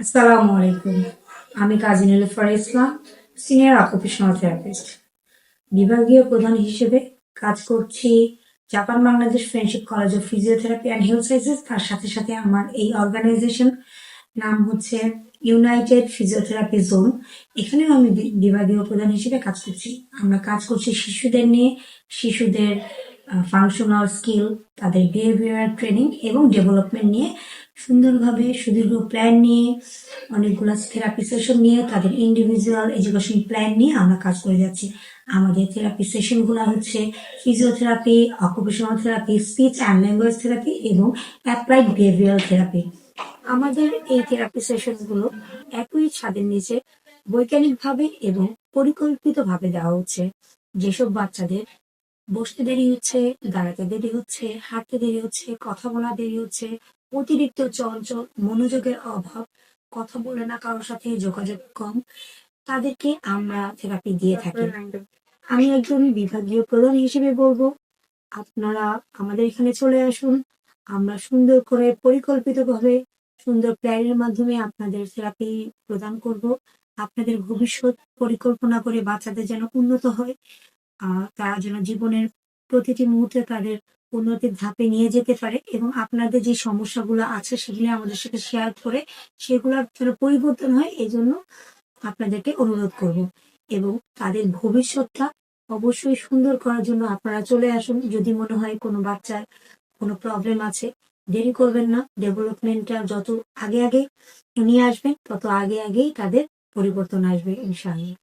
আসসালামু আলাইকুম। আমি কাজী নীলুফার ইসলাম, সিনিয়র অকুপেশনাল থেরাপিস্ট। বিভাগীয় প্রধান হিসেবে কাজ করছি Japan Bangladesh friendship college of physiotherapy and health sciences. তার সাথে সাথে আমার এই অর্গানাইজেশন নাম হচ্ছে ইউনাইটেড ফিজিওথেরাপি জোন। এখানেও আমি বিভাগীয় প্রধান হিসেবে কাজ করছি। আমরা কাজ করছি শিশুদের নিয়ে, শিশুদের ফাংশনাল স্কিল, তাদের বিহেভিয়ার ট্রেনিং এবং ডেভেলপমেন্ট নিয়ে সুন্দরভাবে সুদীর্ঘ প্ল্যান নিয়ে, অনেকগুলো থেরাপি সেশন নিয়ে, তাদের ইন্ডিভিজুয়াল এডুকেশন প্ল্যান নিয়ে আমরা কাজ করে যাচ্ছি। আমাদের থেরাপি সেশনগুলো হচ্ছে physiotherapy, occupational therapy, speech and language therapy এবং অ্যাপ্লাইড বিহেভিয়ারাল থেরাপি। আমাদের এই থেরাপি সেশনগুলো একই ছাদের নিচে বৈজ্ঞানিকভাবে এবং পরিকল্পিতভাবে দেওয়া হচ্ছে। যেসব বাচ্চাদের বসতে দেরি হচ্ছে, দাঁড়াতে দেরি হচ্ছে, হাঁটতে দেরি হচ্ছে, কথা বলা দেরি হচ্ছে, অতিরিক্ত চঞ্চল, মনোযোগের অভাব, কথা বলে না কারোর সাথে, যোগাযোগ কম, তাদেরকে আমরা থেরাপি দিয়ে থাকি। আমি একজন বিভাগীয় প্রধান হিসেবে বলবো, আপনারা আমাদের এখানে চলে আসুন। আমরা সুন্দর করে পরিকল্পিতভাবে সুন্দর প্ল্যানের মাধ্যমে আপনাদের থেরাপি প্রদান করব। আপনাদের ভবিষ্যৎ পরিকল্পনা করে বাচ্চাদের যেন উন্নত হয়, তারা যেন জীবনের প্রতিটি মুহূর্তে তাদের উন্নতির ধাপে নিয়ে যেতে পারে এবং আপনাদের যে সমস্যাগুলো আছে সেগুলি আমাদের সাথে শেয়ার করে সেগুলোর যেন পরিবর্তন হয়, এজন্য আপনাদেরকে অনুরোধ করব। এবং তাদের ভবিষ্যৎটা অবশ্যই সুন্দর করার জন্য আপনারা চলে আসুন। যদি মনে হয় কোনো বাচ্চার কোনো প্রবলেম আছে, দেরি করবেন না। ডেভেলপমেন্টটা যত আগে আগে নিয়ে আসবেন, তত আগে আগেই তাদের পরিবর্তন আসবে ইনশাআল্লাহ।